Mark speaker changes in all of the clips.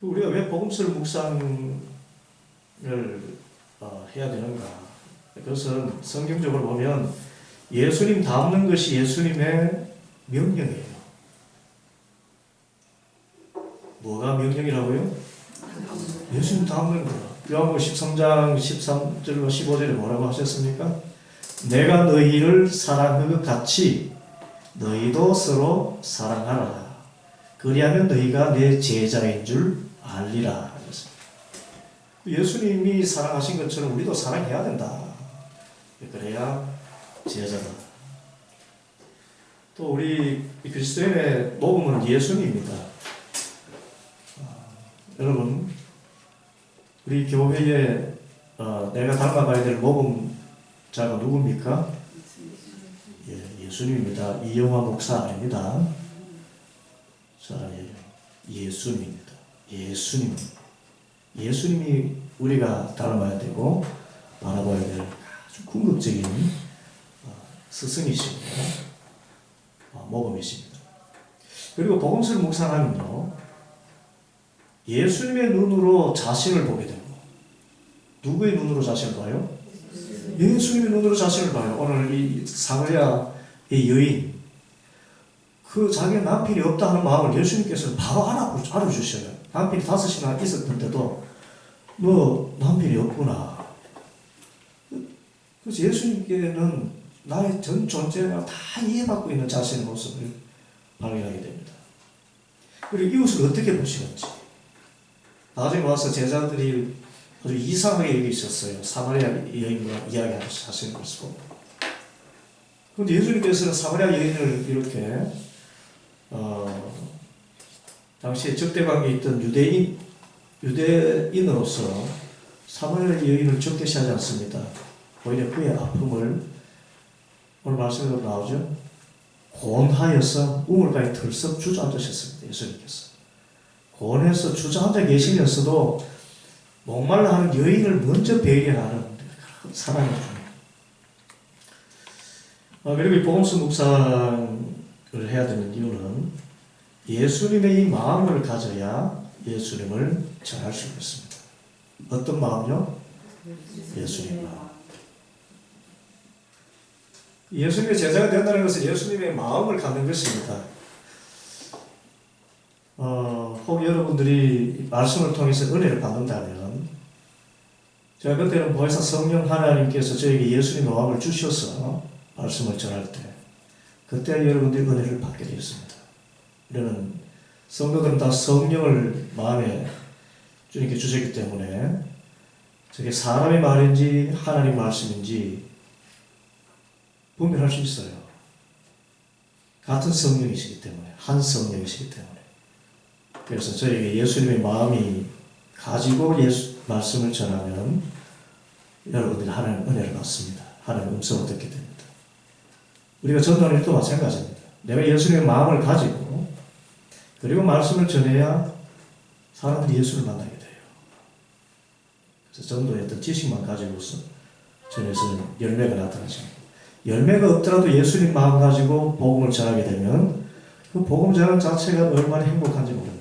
Speaker 1: 우리가 왜 복음서를 묵상을 해야 되는가? 그것은 성경적으로 보면 예수님 닮는 것이 예수님의 명령이에요. 뭐가 명령이라고요? 예수님 닮는 거야. 요한복음 13장 13절로 15절에 뭐라고 하셨습니까? 내가 너희를 사랑한 것 같이 너희도 서로 사랑하라. 그리하면 너희가 내 제자인 줄 알리라. 예수님이 사랑하신 것처럼 우리도 사랑해야 된다. 그래야 제자다. 또 우리 그리스도인의 복음은 예수님입니다. 여러분, 우리 교회에 내가 닮아가야 될 복음자가 누굽니까? 예수님입니다. 이영화 목사 아닙니다. 사랑해요. 예수님입니다. 예수님이 우리가 닮아야 되고 바라봐야 될 아주 궁극적인 스승이시고 모범이십니다. 그리고 복음서를 묵상하면요, 예수님의 눈으로 자신을 보게 되고, 누구의 눈으로 자신을 봐요? 예수님의 눈으로 자신을 봐요. 오늘 이 사마리아의 여인, 그 자기 남편이 없다 하는 마음을 예수님께서는 바로 알아주셔요. 남편이 5이나 있었는데도 너 남편이 없구나. 그래서 예수님께는 나의 전 존재를 다 이해받고 있는 자신의 모습을 발견하게 됩니다. 그리고 이웃을 어떻게 보시는지. 나중에 와서 제자들이 아주 이상하게 여기셨어요. 사마리아 여인과 이야기하시는 것을 보고. 그런데 예수님께서는 사마리아 여인을 이렇게 당시에 적대관계에 있던 유대인으로서 사마리아 여인을 적대시하지 않습니다. 오히려 그의 아픔을 오늘 말씀에도 나오죠. 곤하여서 우물가에 털썩 주저앉으셨습니다. 예수님께서. 곤해서 주저앉아 계시면서도 목말라 하는 여인을 먼저 배려하는 사랑입니다. 그리고 이 복음서 묵상을 해야 되는 이유는 예수님의 이 마음을 가져야 예수님을 전할 수 있습니다. 어떤 마음요? 예수님 마음. 예수님의 제자가 된다는 것은 예수님의 마음을 갖는 것입니다. 혹 여러분들이 말씀을 통해서 은혜를 받는다면, 제가 그때는 보혜사 성령 하나님께서 저에게 예수님의 마음을 주셔서 말씀을 전할 때, 그때 여러분들이 은혜를 받게 되었습니다. 이러는 성도들은 다 성령을 마음에 주님께 주셨기 때문에 저게 사람의 말인지 하나님 말씀인지 분별할 수 있어요. 같은 성령이시기 때문에, 한 성령이시기 때문에. 그래서 저에게 예수님의 마음이 가지고 말씀을 전하면 여러분들이 하나님 은혜를 받습니다. 하나님 음성을 듣게 됩니다. 우리가 전도하는 일도 마찬가지입니다. 내가 예수님의 마음을 가지고 그리고 말씀을 전해야 사람들이 예수를 만나게 돼요. 그래서 전도의 어떤 지식만 가지고서 전해서는 열매가 나타나십니다. 열매가 없더라도 예수님 마음 가지고 복음을 전하게 되면 그 복음 전하는 자체가 얼마나 행복한지 모릅니다.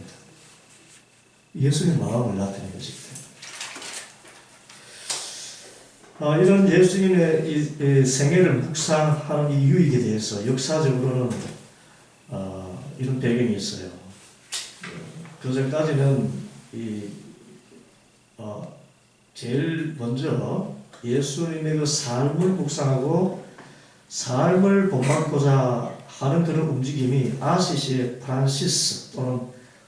Speaker 1: 예수님 마음을 나타내는 것이기 때문에. 이런 예수님의 이 생애를 묵상하는 이 유익에 대해서 역사적으로는 이런 배경이 있어요. 그전까지는 제일 먼저 예수님의 그 삶을 묵상하고 삶을 본받고자 하는 그런 움직임이 아시시의 프란시스 또는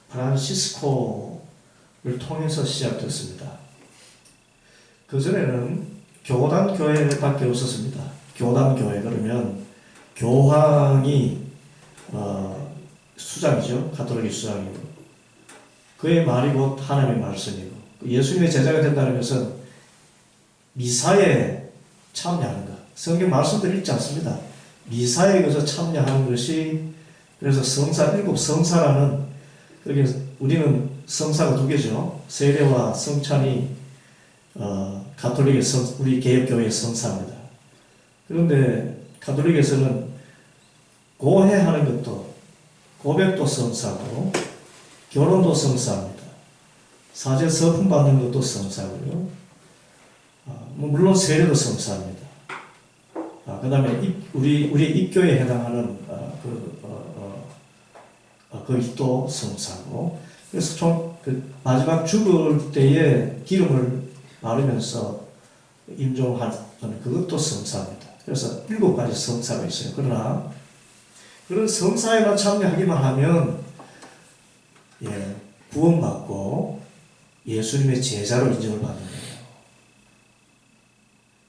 Speaker 1: 프란시스코를 통해서 시작됐습니다. 그전에는 교단 교회밖에 없었습니다. 교단 교회 그러면 교황이 수장이죠. 가톨릭 수장이고 그의 말이 곧 하나님의 말씀이고 예수님의 제자가 된다는 것은 미사에 참여하는 것. 성경 말씀들 읽지 않습니다. 미사에 그저 참여하는 것이 그래서 성사, 7 성사라는 우리는 성사가 2개죠. 세례와 성찬이 가톨릭의 우리 개혁교회의 성사입니다. 그런데 가톨릭에서는 고해하는 것도 고백도 성사고 결혼도 성사입니다. 사제 서품 받는 것도 성사고요. 물론 세례도 성사입니다. 그 다음에 우리 입교에 해당하는 그것도 성사고, 그래서 좀 마지막 죽을 때에 기름을 바르면서 임종하는 그것도 성사입니다. 그래서 7가지 성사가 있어요. 그러나 그런 성사에만 참여하기만 하면 구원받고 예수님의 제자로 인정을 받는 거예요.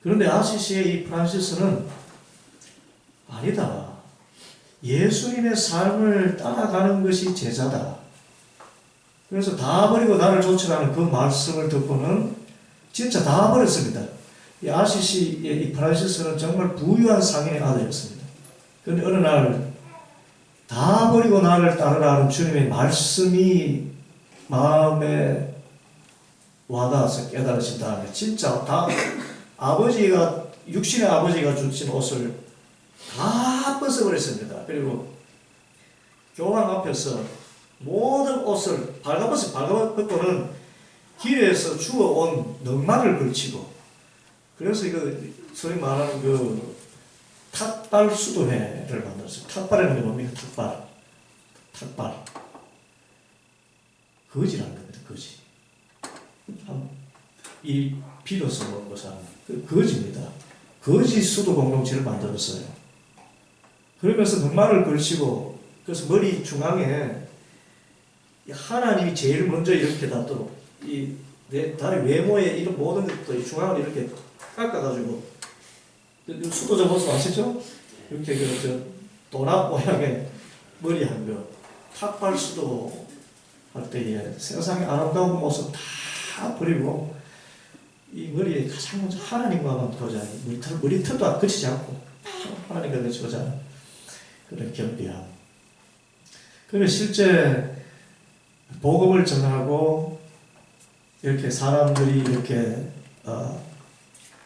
Speaker 1: 그런데 아시시의 이 프란시스는 아니다. 예수님의 삶을 따라가는 것이 제자다. 그래서 다 버리고 나를 쫓아가는 그 말씀을 듣고는 진짜 다 버렸습니다. 이 아시시의 이 프란시스는 정말 부유한 상인의 아들이었습니다. 그런데 어느 날 다 버리고 나를 따르라는 주님의 말씀이 마음에 와닿아서 깨달으신 다음에 진짜 다 아버지가, 육신의 아버지가 주신 옷을 다 벗어버렸습니다. 그리고 교황 앞에서 모든 옷을 발가벗고는 길에서 주워온 넉마를 걸치고, 그래서 이거 소위 말하는 그 탁발 수도회를 만들었어요. 탁발이라는 게 뭡니까? 탁발. 거지라는 겁니다. 거지. 이 빌어서 먹은 것은 거지입니다. 거지 수도 공동체를 만들었어요. 그러면서 넉마를 걸치고, 그래서 머리 중앙에 하나님이 제일 먼저 이렇게 닿도록 내 다리 외모에 이런 모든 것도 중앙을 이렇게 깎아가지고, 수도자 모습 아시죠? 이렇게 도납 모양의 머리 한 거, 탁발 수도 할 때에 세상의 아름다운 모습 다 버리고 이 머리에 가장 먼저 하나님과만 보자. 머리털도 그치지 않고 하나님과 보자. 그런 겸비함. 그러면 실제 복음을 전하고 이렇게 사람들이 이렇게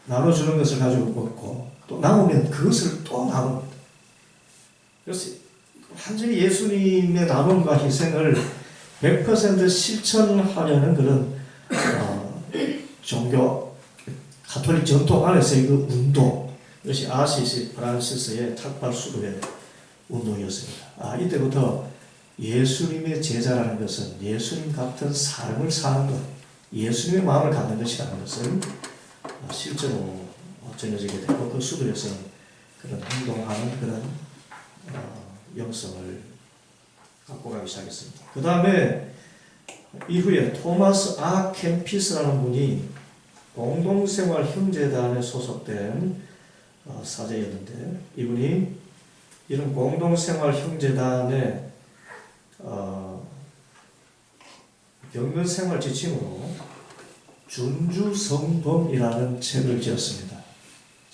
Speaker 1: 나눠주는 것을 가지고 먹고 또 남으면 그것을 또 나눕니다. 그래서 완전히 예수님의 남음과 희생을 100% 실천하려는 그런 종교 가톨릭 전통 안에서의 그 운동, 이것이 아시시 프란시스의 탁발 수도의 운동이었습니다. 이때부터 예수님의 제자라는 것은 예수님 같은 삶을 사는 것, 예수님의 마음을 갖는 것이라는 것을 실제로 전해지게 되고, 그 수도에서는 그런 행동하는 그런 영성을 갖고 가기 시작했습니다. 그 다음에 이후에 토마스 캠피스라는 분이 공동생활 형제단에 소속된 사제였는데, 이분이 이런 공동생활 형제단의 경건생활 지침으로 준주성범이라는 책을 지었습니다.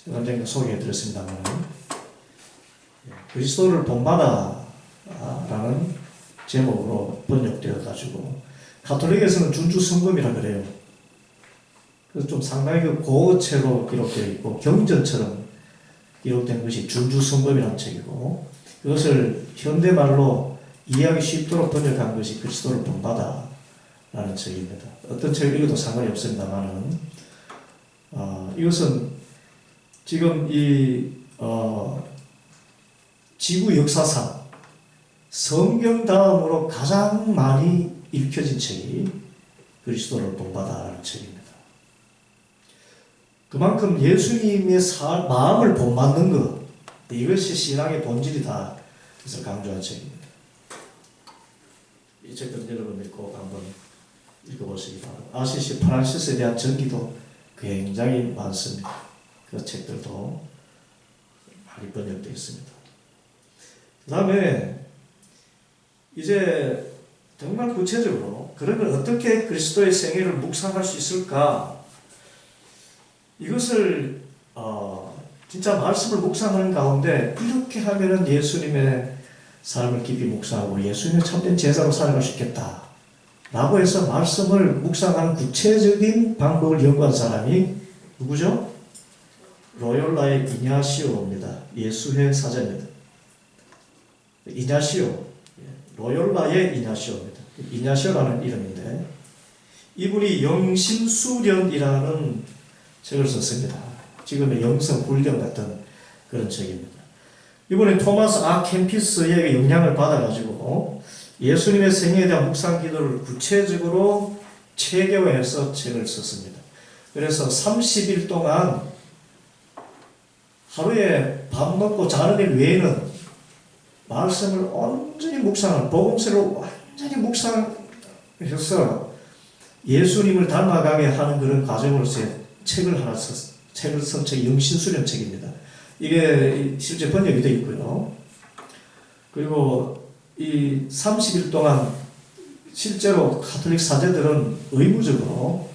Speaker 1: 제가 언젠가 소개해드렸습니다만, 그리스도를 본받아 라는 제목으로 번역되어 가지고 가톨릭에서는 준주성범이라 그래요. 그래서 좀 상당히 그 고어체로 기록되어 있고 경전처럼 기록된 것이 준주성범이라는 책이고, 그것을 현대말로 이해하기 쉽도록 번역한 것이 그리스도를 본받아 라는 책입니다. 어떤 책을 읽어도 상관이 없습니다만은 이것은 지금 지구 역사상 성경 다음으로 가장 많이 읽혀진 책이 그리스도를 본받아라는 책입니다. 그만큼 예수님의 마음을 본받는 것, 이것이 신앙의 본질이다. 그래서 강조한 책입니다. 이 책들은 여러분들이 꼭 한번 읽어보시기 바랍니다. 아시시 프란시스에 대한 전기도 굉장히 많습니다. 그 책들도 많이 번역되어 있습니다. 그 다음에 이제 정말 구체적으로 그러면 어떻게 그리스도의 생애를 묵상할 수 있을까? 이것을 진짜 말씀을 묵상하는 가운데 이렇게 하면은 예수님의 삶을 깊이 묵상하고 예수님의 참된 제자로 살아갈 수 있겠다 라고 해서 말씀을 묵상하는 구체적인 방법을 연구한 사람이 누구죠? 로욜라의 이냐시오입니다. 예수회 사자입니다. 이냐시오, 로욜라의 이냐시오입니다. 이냐시오라는 이름인데, 이분이 영신수련이라는 책을 썼습니다. 지금의 영성불경 같은 그런 책입니다. 이번에 토마스 아 캠피스의 영향을 받아가지고 예수님의 생애에 대한 묵상 기도를 구체적으로 체계화해서 책을 썼습니다. 그래서 30일 동안 하루에 밥 먹고 자는 일 외에는 말씀을 온전히 묵상하는, 복음서를 완전히 묵상해서 예수님을 닮아가게 하는 그런 과정으로서 책을 쓴 책이 영신수련 책입니다. 이게 실제 번역이 되어 있고요. 그리고 이 30일 동안 실제로 가톨릭 사제들은 의무적으로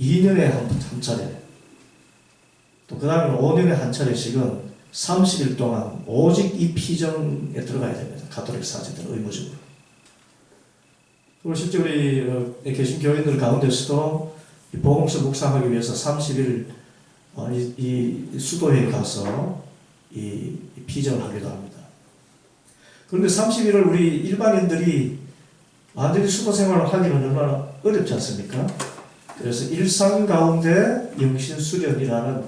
Speaker 1: 2년에 한 차례, 또 그 다음에 5년에 한 차례씩은 30일 동안 오직 이 피정에 들어가야 됩니다. 가톨릭 사제들은 의무적으로. 그리고 실제 우리 계신 교인들 가운데서도 이 복음서 묵상하기 위해서 30일 이 수도에 가서 이 피정을 하기도 합니다. 그런데 30일을 우리 일반인들이 완전히 수도 생활을 하기는 얼마나 어렵지 않습니까? 그래서 일상 가운데 영신수련이라는,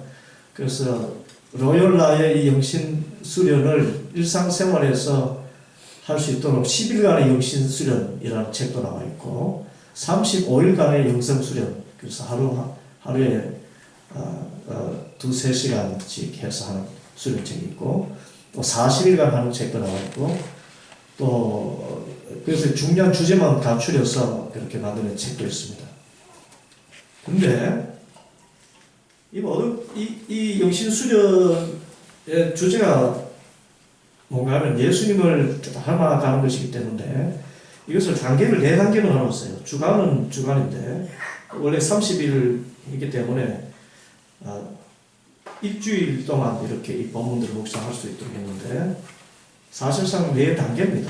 Speaker 1: 그래서 로열라의 이 영신수련을 일상생활에서 할 수 있도록 10일간의 영신수련이라는 책도 나와 있고 35일간의 영성수련, 그래서 하루에 두세 시간씩 해서 하는 수련책이 있고 또 40일간 하는 책도 나와 있고 또 그래서 중요한 주제만 간추려서 그렇게 만드는 책도 있습니다. 근데 이 영신수련의 주제가 뭔가 하면 예수님을 닮아가는 것이기 때문에 이것을 단계를 4단계로 나눴어요. 주간은 주간인데 원래 30일이기 때문에 일주일 동안 이렇게 이 본문들을 묵상할 수 있도록 했는데 사실상 4단계입니다.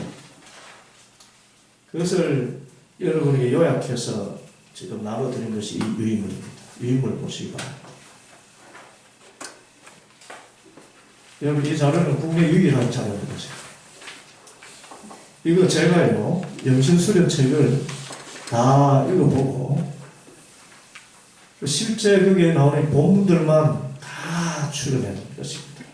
Speaker 1: 그것을 여러분에게 요약해서 지금 나눠드린 것이 이 유인물입니다. 유인물 보시기 바랍니다. 여러분 이 자료는 국내 유일한 자료입니다. 이거 제가요 영신수련 책을 다 읽어보고 실제 거기에 나오는 본문들만 다 추려낸 것입니다.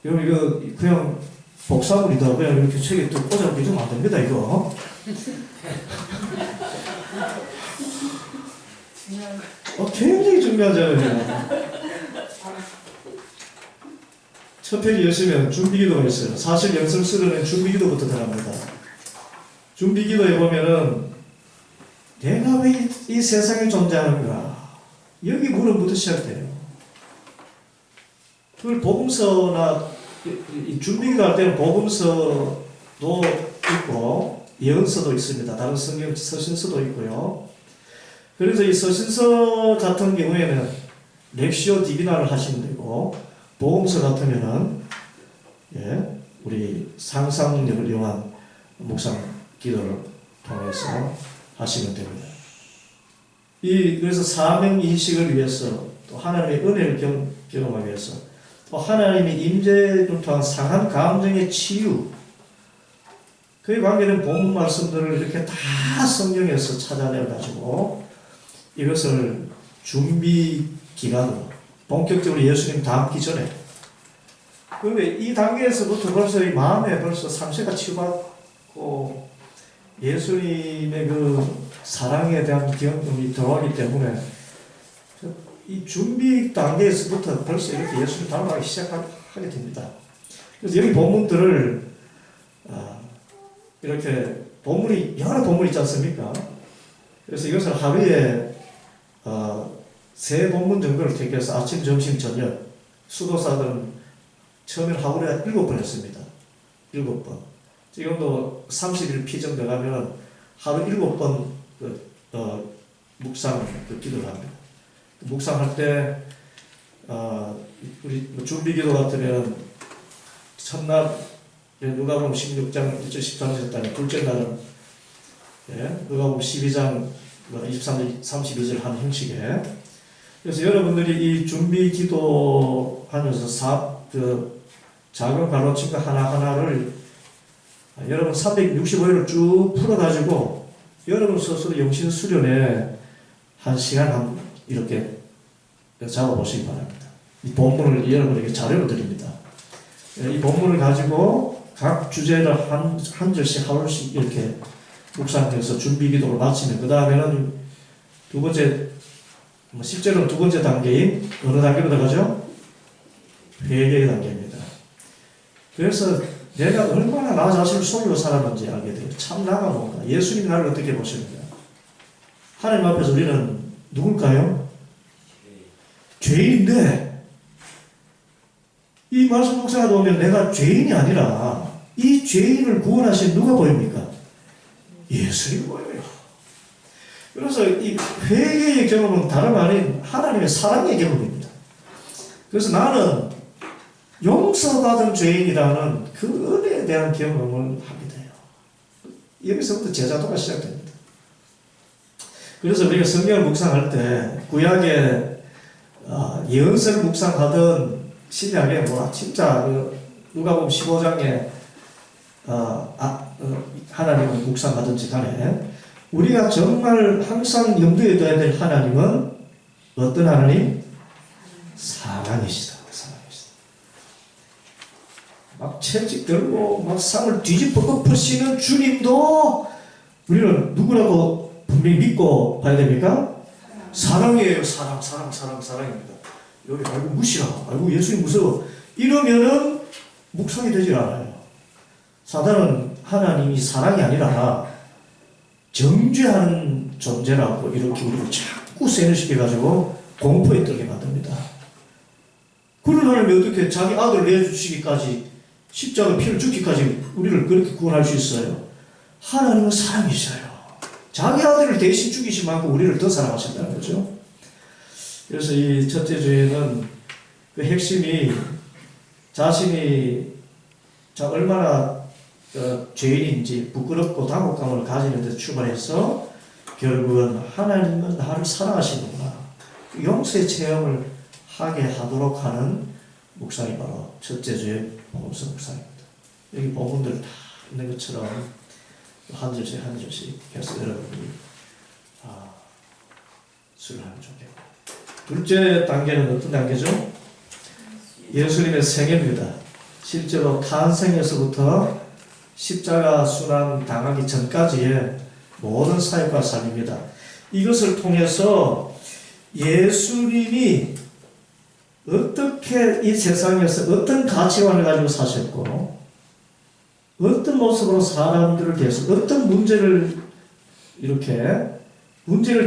Speaker 1: 여러분 이거 그냥 복사물이다 그냥 이렇게 책에 또 꽂아놓고 이러면 안 됩니다 이거. 굉장히 중요한 자료예요. 첫 페이지 여시면 준비기도가 있어요. 사실 영성수련은 준비기도부터 들어갑니다. 준비기도에 보면은 내가 왜 이 세상에 존재하는가 여기 물어부터 시작돼요. 그걸 복음서나 이 준비기도 할 때는 복음서도 있고 예언서도 있습니다. 다른 성경 서신서도 있고요. 그래서 이 서신서 같은 경우에는 렉시오 디비나를 하시면 되고 복음서 같으면은 우리 상상력을 이용한 묵상 기도를 통해서 하시면 됩니다. 그래서 사명 인식을 위해서 또 하나님의 은혜를 경험하기 위해서 또 하나님의 임재를 통한 상한 감정의 치유, 그에 관계된 본문 말씀들을 이렇게 다 성경에서 찾아내가지고 이것을 준비 기간으로 본격적으로 예수님 닮기 전에, 그런데 이 단계에서부터 벌써 이 마음에 벌써 상처가 치유받고 예수님의 그 사랑에 대한 경험이 들어가기 때문에 이 준비 단계에서부터 벌써 이렇게 예수를 닮아가기 시작하게 됩니다. 그래서 여기 본문들을 이렇게 여러 본문이 있지 않습니까? 그래서 이것을 하루에 3본문 정도를 택해서 아침, 점심, 저녁, 수도사들은 처음에 하루에 7번 했습니다. 7번. 지금도 30일 피정 들어가면 하루 7번 묵상 기도를 합니다. 묵상할 때 우리 준비기도 같으면 첫날 누가복음 16장 13절 했다면 둘째 날은 누가복음 12장 23절 32절 하는 형식에, 그래서 여러분들이 이 준비기도 하면서 작은 가로침과 하나하나를 여러분 365일을 쭉 풀어가지고 여러분 스스로 영신 수련에 한 시간 이렇게 잡아보시기 바랍니다. 이 본문을 여러분에게 자료로 드립니다. 이 본문을 가지고 각 주제를 한 절씩 하루씩 이렇게 묵상해서 준비 기도를 마치면 그 다음에는 두 번째 실제로는 두 번째 단계인 어느 단계로 들어가죠? 회개의 단계입니다. 그래서 내가 얼마나 나 자신을 속이고 살았는지 알게 돼요. 참 나가 뭔가. 예수님이 나를 어떻게 보십니까? 하나님 앞에서 우리는 누굴까요? 죄인인데 이 말씀 묵상하다 보면 내가 죄인이 아니라 이 죄인을 구원하신 누가 보입니까? 예수님이 보여요. 그래서 이 회개의 경험은 다름 아닌 하나님의 사랑의 경험입니다. 그래서 나는 용서받은 죄인이라는 그 은혜에 대한 경험을 하게 돼요. 여기서부터 제자도가 시작됩니다. 그래서 우리가 성경을 묵상할 때 구약의 예언서를 묵상하던 신약의 진짜 누가복음 15장에 하나님을 묵상하든지 간에 우리가 정말 항상 염두에 둬야 될 하나님은 어떤 하나님? 사랑이시다. 막 채찍 들고 막 상을 뒤집어 엎으시는 주님도 우리는 누구라고 분명히 믿고 봐야 됩니까? 사랑이에요. 사랑입니다. 여기 알고 무시라. 알고 예수님 무서워. 이러면은 묵상이 되질 않아요. 사단은 하나님이 사랑이 아니라 정죄하는 존재라고 이렇게 우리를 자꾸 세뇌시켜가지고 공포에 들게 만듭니다. 그런 하나님이 어떻게 자기 아들을 내주시기까지 십자가 피를 죽기까지 우리를 그렇게 구원할 수 있어요? 하나님은 사랑이셔요. 자기 아들을 대신 죽이신 만큼 우리를 더 사랑하신다는 거죠. 그래서 이 첫째 주에는 그 핵심이 자신이 얼마나 죄인인지 부끄럽고 당혹감을 가지는 데 출발해서 결국은 하나님은 나를 사랑하시는구나. 용서의 체험을 하게 하도록 하는 묵상이 바로 첫째 주의 복음서 묵상입니다. 여기 복음들 다 있는 것처럼 한 절씩 한 절씩 해서 여러분이 수련하면 좋겠고, 둘째 단계는 어떤 단계죠? 예수님의 생애입니다. 실제로 탄생에서부터 십자가 순환 당하기 전까지의 모든 사역과 삶입니다. 이것을 통해서 예수님이 어떻게 이 세상에서 어떤 가치관을 가지고 사셨고 어떤 모습으로 사람들을 대해서 어떤 문제를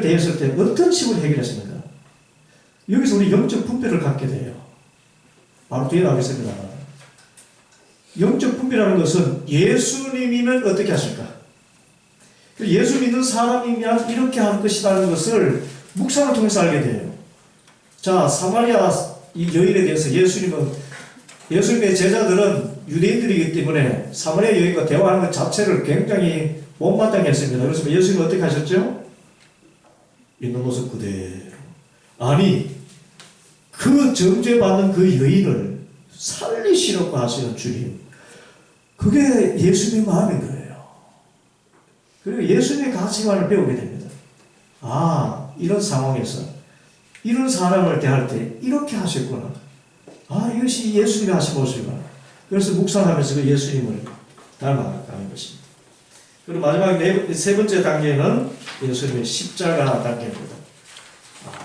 Speaker 1: 대했을 때 어떤 식으로 해결했습니까? 여기서 우리 영적 분별을 갖게 돼요. 바로 뒤에 나오겠습니다. 영적 분별이라는 것은 예수님이면 어떻게 하실까? 예수 믿는 사람이면 이렇게 할 것이라는 것을 묵상을 통해서 알게 돼요. 자, 사마리아 이 여인에 대해서 예수님의 제자들은 유대인들이기 때문에 사마리아 여인과 대화하는 것 자체를 굉장히 못마땅해 했습니다. 그래서 예수님은 어떻게 하셨죠? 있는 모습 그대로. 아니, 그 정죄받는 그 여인을 살리시려고 하시는 주님. 그게 예수님의 마음인 거예요. 그리고 예수님의 가치관을 배우게 됩니다. 아, 이런 상황에서 이런 사람을 대할 때 이렇게 하셨구나. 아, 이것이 예수님이 하신 모습이구나. 그래서 묵상하면서 그 예수님을 닮아가는 것입니다. 그리고 마지막 세 번째 단계는 예수님의 십자가 단계입니다.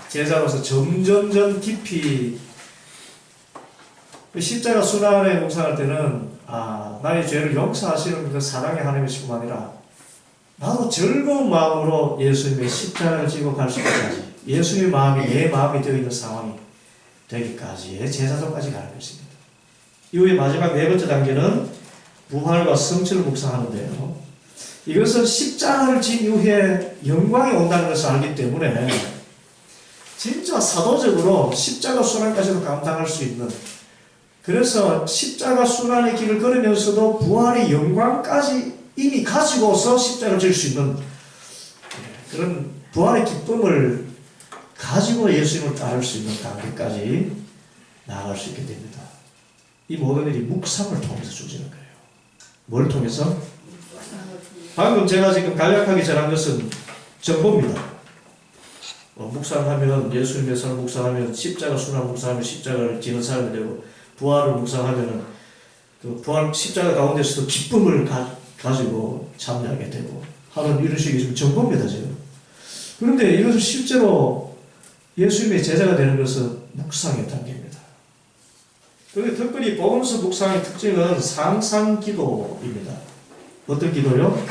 Speaker 1: 제자로서 점점점 깊이 십자가 순환에 묵상할 때는 나의 죄를 용서하시는 그 사랑의 하나님이시뿐만 아니라 나도 즐거운 마음으로 예수님의 십자가를 지고 갈 수 있기까지 예수님의 마음이 내 마음이 되어 있는 상황이 되기까지의 제자도까지 가는 것입니다. 이후에 마지막 네 번째 단계는 부활과 성취를 묵상하는데요. 이것은 십자가를 진 이후에 영광이 온다는 것을 알기 때문에 진짜 사도적으로 십자가 순환까지도 감당할 수 있는, 그래서 십자가 순환의 길을 걸으면서도 부활의 영광까지 이미 가지고서 십자가를 질 수 있는 그런 부활의 기쁨을 가지고 예수님을 따를 수 있는 단계까지 나아갈 수 있게 됩니다. 이 모든 일이 묵상을 통해서 주어지는 거예요. 뭘 통해서? 방금 제가 지금 간략하게 전한 것은 정보입니다. 묵상하면 예수님의 삶을 묵상하면 십자가 순환 묵상하면 십자가를 지는 사람이 되고 부활을 묵상하면은 그 부활 십자가 가운데서도 기쁨을 가지고 참여하게 되고 하는 이런 식의 지금 정보입니다 지금. 그런데 이것을 실제로 예수님의 제자가 되는 것은 묵상의 단계입니다. 그런데 특별히 복음서 묵상의 특징은 상상기도입니다. 어떤 기도요?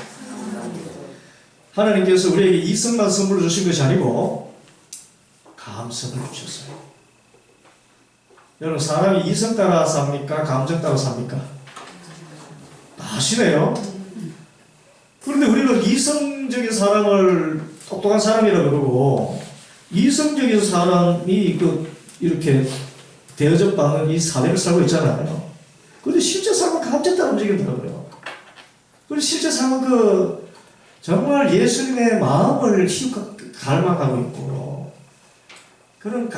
Speaker 1: 하나님께서 우리에게 이성만 선물로 주신 것이 아니고 감성을 주셨어요. 여러분 사람이 이성 따라 삽니까? 감정 따라 삽니까? 아시네요. 그런데 우리는 이성적인 사람을 똑똑한 사람이라고 그러고 이성적인 사람이 이렇게 대접받는 이 사회를 살고 있잖아요. 그런데 실제 삶은 감정 따라 움직이더라고요. 그리고 실제 삶은 정말 예수님의 마음을 갈망하고 있고 그런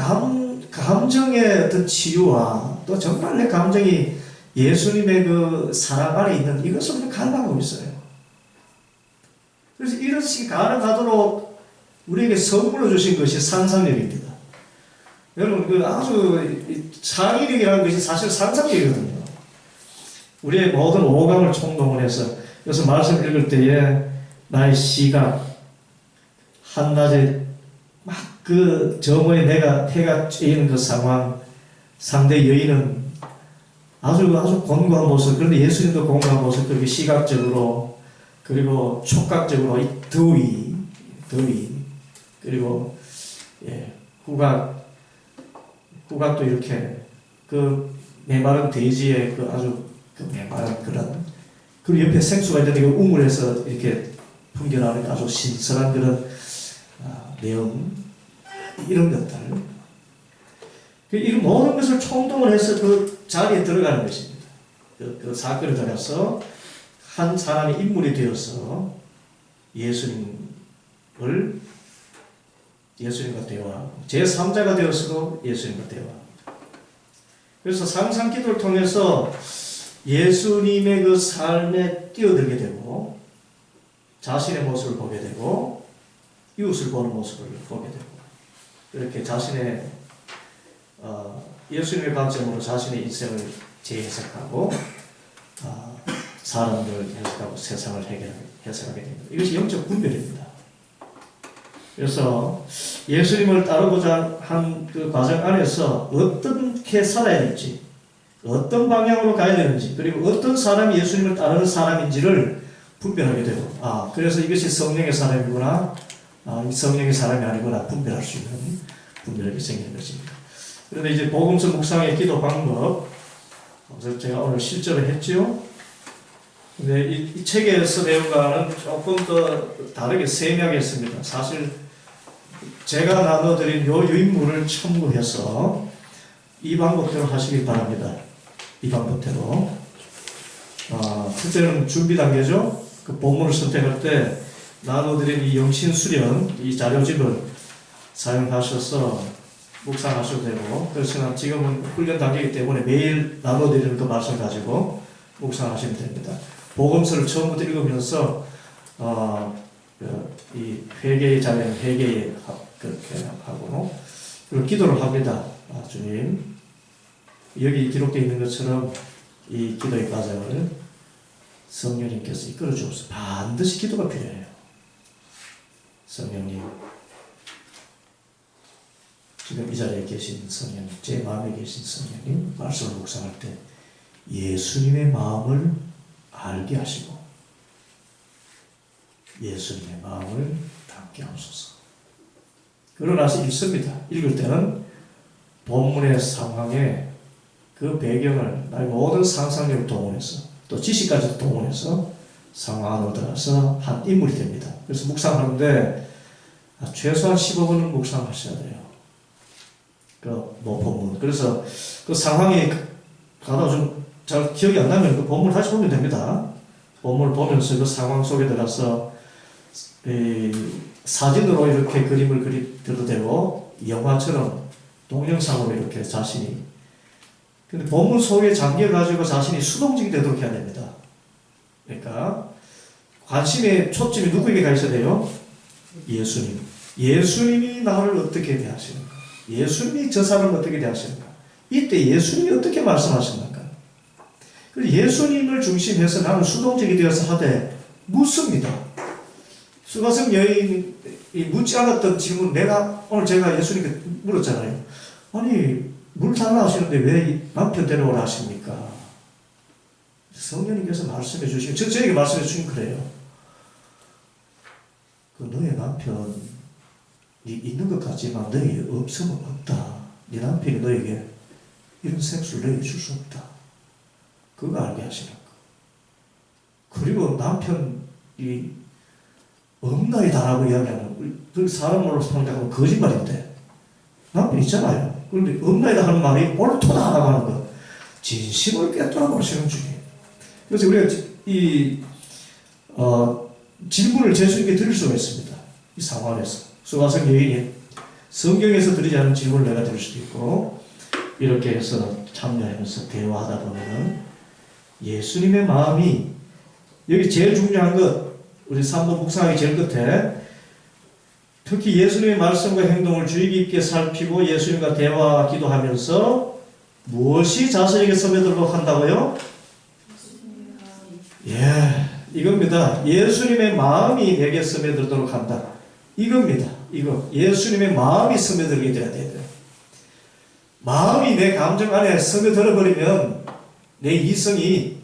Speaker 1: 감정의 어떤 치유와 또 정말 내 감정이 예수님의 그 사랑 안에 있는 이것을 우리가 갈망하고 있어요. 그래서 이런 식이 가능하도록 우리에게 선물로 주신 것이 상상력입니다. 여러분 아주 창의력이라는 것이 사실 상상력이거든요. 우리의 모든 오감을 총동원해서 그래서 말씀 읽을 때에 나의 시각 한낮에 막 저머에 해가 쬐이는 그 상황 상대 여인은 아주 곤고한 모습 그런데 예수님도 곤고한 모습 그렇게 시각적으로 그리고 촉각적으로 이 더위 그리고 후각도 이렇게 메마른 대지에 아주 메마른 그런 그리고 옆에 생수가 있는데 우물에서 이렇게 풍겨나는 아주 신선한 그런 내용 이런 것들 이런 모든 것을 총동을 해서 그 자리에 들어가는 것입니다. 그 사건에 들어가서 한 사람이 인물이 되어서 예수님과 대화하고 제3자가 되어서도 예수님과 대화합니다. 그래서 상상 기도를 통해서 예수님의 그 삶에 뛰어들게 되고 자신의 모습을 보게 되고 이웃을 보는 모습을 보게 되고 이렇게 자신의 예수님의 관점으로 자신의 인생을 재해석하고 사람들을 해석하고 세상을 해석하게 됩니다. 이것이 영적 분별입니다. 그래서 예수님을 따르고자 한 그 과정 안에서 어떻게 살아야 될지 어떤 방향으로 가야 되는지 그리고 어떤 사람이 예수님을 따르는 사람인지를 분별하게 되고 그래서 이것이 성령의 사람이구나 성령의 사람이 아니구나 분별할 수 있는 분별력이 생기는 것입니다. 그런데 이제 복음서 묵상의 기도 방법 제가 오늘 실제로 했죠. 근데 이 책에서 내용과는 조금 더 다르게 세밀하게 했습니다. 사실 제가 나눠드린 요 유인물을 첨부해서 이 방법대로 하시길 바랍니다. 이 방법대로. 첫째는 준비 단계죠. 그 본문을 선택할 때 나눠드린 이 영신수련, 이 자료집을 사용하셔서 묵상하셔도 되고, 그렇지만 지금은 훈련 단계이기 때문에 매일 나눠드리는 그 말씀 가지고 묵상하시면 됩니다. 복음서를 처음부터 읽으면서 이 회개의 자리는 회개에 그렇게 하고 그리고 기도를 합니다. 주님 여기 기록되어 있는 것처럼 이 기도의 과정을 성령님께서 이끌어 주옵소서. 반드시 기도가 필요해요. 성령님 지금 이 자리에 계신 성령님 제 마음에 계신 성령님 말씀을 묵상할 때 예수님의 마음을 알게 하시고 예수님의 마음을 담게 하소서. 그러나서 읽습니다. 읽을 때는 본문의 상황에 그 배경을 나의 모든 상상력을 동원해서 또 지식까지 동원해서 상황 안으로 들어가서 한 인물이 됩니다. 그래서 묵상하는데 최소한 15분은 묵상하셔야 돼요. 본문. 그래서 그 상황이 가다가 좀 잘 기억이 안 나면 그 본문을 다시 보면 됩니다. 본문을 보면서 그 상황 속에 들어가서 사진으로 이렇게 그림을 그려도 되고 영화처럼 동영상으로 이렇게 자신이 근데 본문 속에 잠겨가지고 자신이 수동적이 되도록 해야 됩니다. 그러니까 관심의 초점이 누구에게 가 있어야 돼요? 예수님. 예수님이 나를 어떻게 대하시는가? 예수님이 저 사람을 어떻게 대하시는가? 이때 예수님이 어떻게 말씀하시는가? 그리고 예수님을 중심해서 나는 수동적이 되어서 하되 묻습니다. 수가성 여인이 묻지 않았던 질문, 오늘 제가 예수님께 물었잖아요. 아니, 물 달라 하시는데 왜 남편 데려오라 하십니까? 성령님께서 말씀해 주시면, 저에게 말씀해 주시면 그래요. 그 너의 남편이 있는 것 같지만 너에게 없으면 없다. 네 남편이 너에게 이런 생수를 너에게 줄 수 없다. 그거 알게 하시는 거. 그리고 남편이 없나이다라고 이야기하는, 그 사람으로 생각하면 거짓말인데, 남편 있잖아요. 그런데 없나이다 하는 말이 옳도다라고 하는 거. 진심을 꿰뚫어 보시는 중이에요. 그래서 우리가 질문을 예수님께 드릴 수가 있습니다. 이 상황에서. 수가성 여인이 성경에서 드리지 않은 질문을 내가 드릴 수도 있고, 이렇게 해서 참여하면서 대화하다 보면은 예수님의 마음이, 여기 제일 중요한 것, 우리 산도 묵상하기 제일 끝에 특히 예수님의 말씀과 행동을 주의 깊게 살피고 예수님과 대화 기도하면서 무엇이 자신에게 스며들도록 한다고요? 예, 이겁니다. 예수님의 마음이 내게 스며들도록 한다. 이겁니다. 이거 예수님의 마음이 스며들게 돼야 돼요. 마음이 내 감정 안에 스며들어 버리면 내 이성이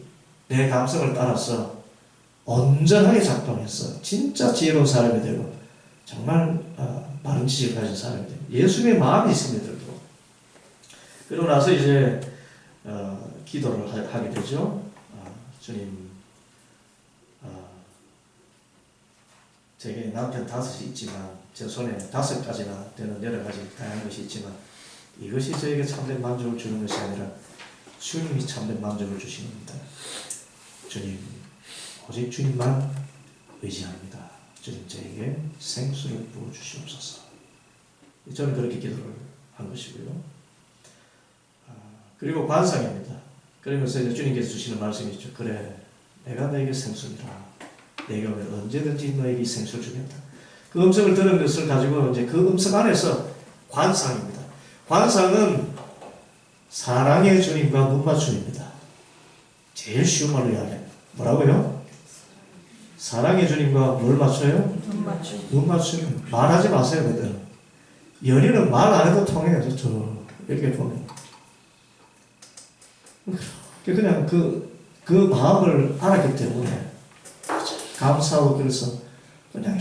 Speaker 1: 내 감성을 따라서 온전하게 작동해서 진짜 지혜로운 사람이 되고 정말 바른 지식을 가진 사람이 되고 예수님의 마음이 스며들도록. 그러고 나서 이제 기도를 하게 되죠. 주님, 제게 남편 5이 있지만 제 손에 5가지나 되는 여러 가지 다양한 것이 있지만 이것이 저에게 참된 만족을 주는 것이 아니라 주님이 참된 만족을 주시는 겁니다. 주님, 오직 주님만 의지합니다. 주님 저에게 생수를 부어주시옵소서. 저는 그렇게 기도를 한 것이고요. 그리고 관상입니다. 그러면서 이제 주님께서 주시는 말씀이 있죠. 그래, 내가 너에게 생수니라. 내게 오면 언제든지 너에게 생수를 주겠다. 그 음성을 들은 것을 가지고 이제 그 음성 안에서 관상입니다. 관상은 사랑의 주님과 눈맞춤입니다. 제일 쉬운 말로 이야기합니다. 뭐라고요? 사랑의 주님과 뭘 맞춰요? 눈맞춤. 말하지 마세요, 그들은. 연인은 말 안 해도 통해요. 저 이렇게 보면. 그냥 그 마음을 알았기 때문에 감사하고 그래서 그냥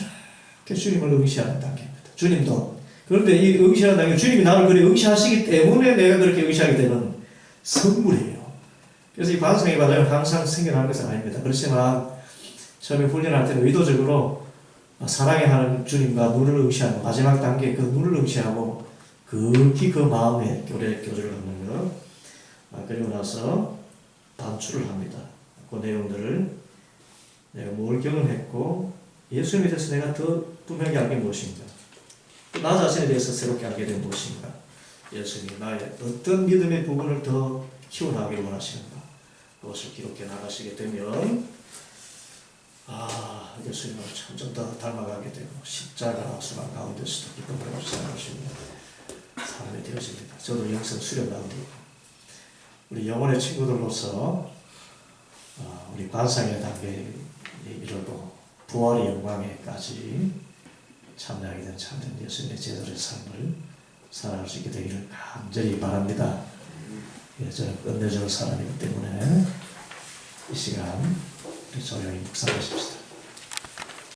Speaker 1: 이렇게 주님을 응시하는 단계입니다. 주님도. 그런데 이 응시하는 단계, 주님이 나를 그렇게 응시하시기 때문에 내가 그렇게 응시하게 되는 선물이에요. 그래서 이 관상의 과정은 항상 생겨나는 것은 아닙니다. 그렇지만 처음에 훈련할 때는 의도적으로 사랑에 하는 주님과 눈을 응시하고 마지막 단계 그 눈을 응시하고 극히 그 마음에 교제를 하는 것. 그리고 나서 반출을 합니다. 그 내용들을 내가 뭘 경험했고 예수님에 대해서 내가 더 분명히 알게 무엇인가, 나 자신에 대해서 새롭게 알게 된 무엇인가, 예수님이 나의 어떤 믿음의 부분을 더 키워나가기를 원하시는가, 그것을 기록해 나가시게 되면 예수님을 점점 더 닮아가게 되고 십자가 수만 가운데서도 기쁨을 살아갈 수 있는 사람이 되어집니다. 저도 영성 수련 가운데 우리 영혼의 친구들로서 우리 관상의 단계에 이르고 부활의 영광에까지 참여하게 된 참된 예수님의 제자의 삶을 살아갈 수 있게 되기를 간절히 바랍니다. 저는 끝내줄 사람이기 때문에 이 시간 우리 조용히 묵상하십시다.